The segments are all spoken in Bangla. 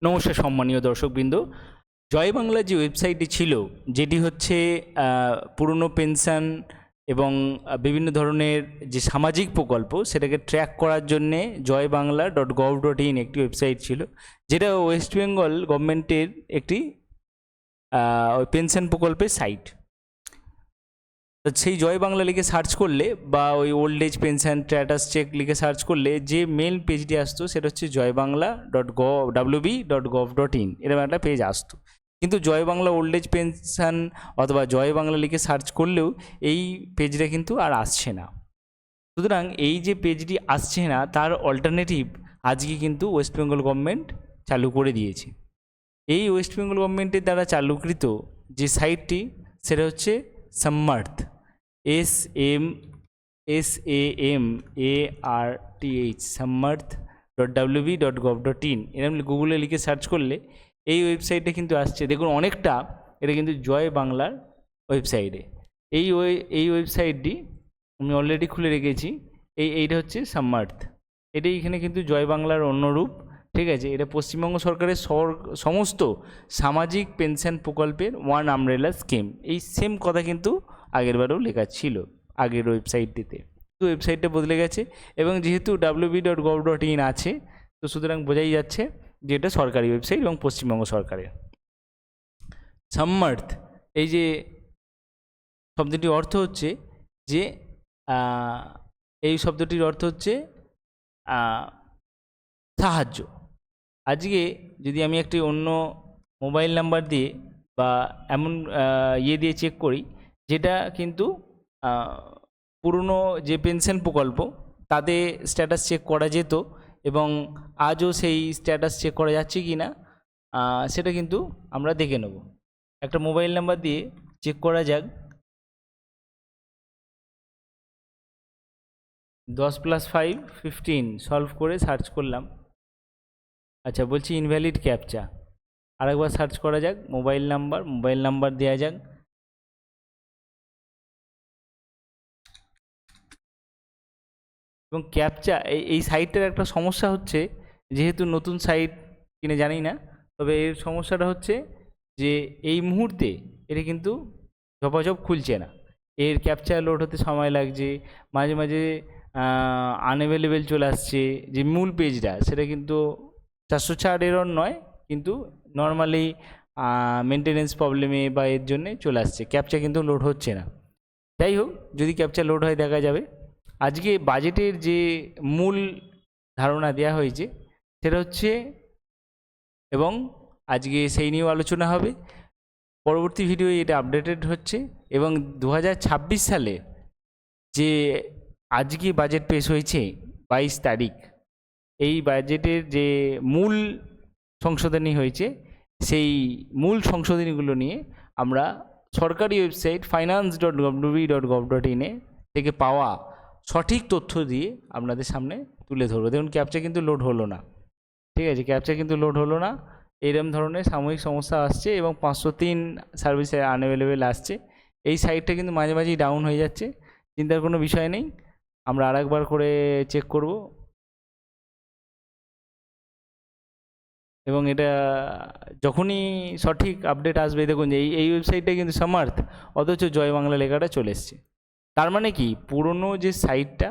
নমস্কার সম্মানীয় দর্শকবৃন্দ। জয় বাংলা যে ওয়েবসাইটটি ছিল, যেটি হচ্ছে পুরনো পেনশন এবং বিভিন্ন ধরনের যে সামাজিক প্রকল্প সেটাকে ট্র্যাক করার জন্যে joyBangla.gov.in একটি ওয়েবসাইট ছিল, যেটা ওয়েস্ট বেঙ্গল গভর্নমেন্টের একটি পেনশন প্রকল্পের সাইট। সেই জয় বাংলা লিখে সার্চ করলে বা ওই old age pension status check লিখে সার্চ করলে যে মেল পেজটি আসতো সেটা হচ্ছে joyBangla.wb.gov.in এরকম একটা পেজ আসতো। কিন্তু জয় বাংলা ওল্ড এজ পেনশন অথবা জয় বাংলা লিখে সার্চ করলেও এই পেজটা কিন্তু আর আসছে না। সুতরাং এই যে পেজটি আসছে না, তার অল্টারনেটিভ আজকে কিন্তু ওয়েস্ট বেঙ্গল গভর্নমেন্ট চালু করে দিয়েছে। এই ওয়েস্ট বেঙ্গল গভর্নমেন্টের দ্বারা চালুকৃত যে সাইটটি সেটা হচ্ছে সামার্থ, SAMARTH, samarth.wb.gov.in এরকম গুগলে লিখে সার্চ করলে এই ওয়েবসাইটে কিন্তু আসছে। দেখুন অনেকটা এটা কিন্তু জয় বাংলার ওয়েবসাইটে। এই ওয়েবসাইটটি আমি অলরেডি খুলে রেখেছি। এইটা হচ্ছে সামার্থ। এটাই এখানে কিন্তু জয় বাংলার অন্য রূপ, ঠিক আছে। এটা পশ্চিমবঙ্গ সরকারের সমস্ত সামাজিক পেনশন প্রকল্পের ওয়ান আমব্রেলা স্কিম। এই সেম কথা কিন্তু আগেরবারও লেখা ছিল আগের ওয়েবসাইটটিতে, তো ওয়েবসাইটটা বদলে গেছে। এবং যেহেতু wb.gov.in আছে, তো সুতরাং বোঝাই যাচ্ছে যে এটা সরকারি ওয়েবসাইট এবং পশ্চিমবঙ্গ সরকারের। সামার্থ এই যে শব্দটির অর্থ হচ্ছে যে এই শব্দটির অর্থ হচ্ছে সাহায্য। আজকে যদি আমি একটি অন্য মোবাইল নাম্বার দিয়ে বা এমন দিয়ে চেক করি, যেটা কিন্তু পুরনো যে পেনশন প্রকল্প তাতে স্ট্যাটাস চেক করা যেত এবং আজও সেই স্ট্যাটাস চেক করা যাচ্ছে কি না সেটা কিন্তু আমরা দেখে নেব। একটা মোবাইল নাম্বার দিয়ে চেক করা যাক। 10+5=15 সলভ করে সার্চ করলাম। আচ্ছা, বলছি ইনভ্যালিড ক্যাপচা। আরেকবার সার্চ করা যাক, মোবাইল নাম্বার দেওয়া যাক। এবং ক্যাপচা এই সাইটটার একটা সমস্যা হচ্ছে, যেহেতু নতুন সাইট কিনে জানি না, তবে এর সমস্যাটা হচ্ছে যে এই মুহূর্তে এটা কিন্তু ঝপাঝপ খুলছে না। এর ক্যাপচা লোড হতে সময় লাগছে, মাঝে মাঝে আনঅ্যাভেলেবেল চলে আসছে। যে মূল পেজটা সেটা কিন্তু 404 এরর নয়, কিন্তু নর্মালি মেনটেনেন্স প্রবলেমে বা এর জন্যে চলে আসছে, ক্যাপচা কিন্তু লোড হচ্ছে না। যাই হোক, যদি ক্যাপচা লোড হয় দেখা যাবে। আজকে বাজেটের যে মূল ধারণা দেওয়া হয়েছে সেটা হচ্ছে, এবং আজকে সেই নিয়েও আলোচনা হবে। পরবর্তী ভিডিও এটা আপডেটেড হচ্ছে এবং 2026 সালে যে আজকে বাজেট পেশ হয়েছে 22 তারিখ, এই বাজেটের যে মূল সংশোধনী হয়েছে সেই মূল সংশোধনীগুলো নিয়ে আমরা সরকারি ওয়েবসাইট finance.wb.gov.in থেকে পাওয়া সঠিক তথ্য দিয়ে আপনাদের সামনে তুলে ধরবো। দেখুন ক্যাপচা কিন্তু লোড হলো না, ঠিক আছে, ক্যাপচা কিন্তু লোড হলো না। এরকম ধরনের সাময়িক সমস্যা আসছে এবং 503 সার্ভিসে আনঅ্যাভেলেবেল আসছে। এই সাইটটা কিন্তু মাঝে মাঝেই ডাউন হয়ে যাচ্ছে, চিন্তার কোনো বিষয় নেই। আমরা আরেকবার করে চেক করব এবং এটা যখনই সঠিক আপডেট আসবে, দেখুন যে এই ওয়েবসাইটটা কিন্তু সামার্থ, অথচ জয় বাংলা লেখাটা চলে এসছে। তার মানে কি, পুরনো যে সাইটটা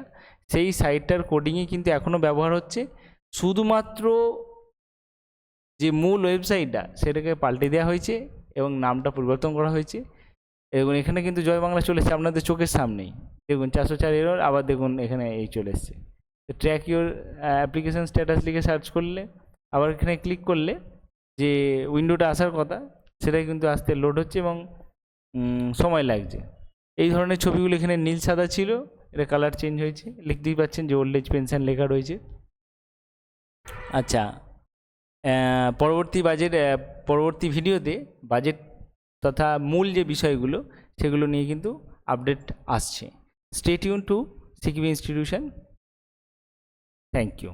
সেই সাইটটার কোডিংই কিন্তু এখনও ব্যবহার হচ্ছে, শুধুমাত্র যে মূল ওয়েবসাইটটা সেটাকে পাল্টে দেওয়া হয়েছে এবং নামটা পরিবর্তন করা হয়েছে। এবং এখানে কিন্তু জয় বাংলা চলেছে আপনাদের চোখের সামনেই। দেখুন 404 এরর, আবার দেখুন এখানে এই চলে এসছে। তো ট্র্যাক ইউর অ্যাপ্লিকেশান স্ট্যাটাস লিখে সার্চ করলে, আবার এখানে ক্লিক করলে যে উইন্ডোটা আসার কথা সেটাই কিন্তু আসতে লোড হচ্ছে এবং সময় লাগছে। এই ধরনের ছবিগুলো এখানে নীল সাদা ছিল, এটা কালার চেঞ্জ হয়েছে, লিখতেই পাচ্ছেন যে ওল্ড এজ পেনশন লেখা রয়েছে। আচ্ছা, পরবর্তী ভিডিওতে বাজেট তথা মূল যে বিষয়গুলো সেগুলো নিয়ে কিন্তু আপডেট আসছে। স্টে টিউন টু সিকিবি ইনস্টিটিউশন। Thank you.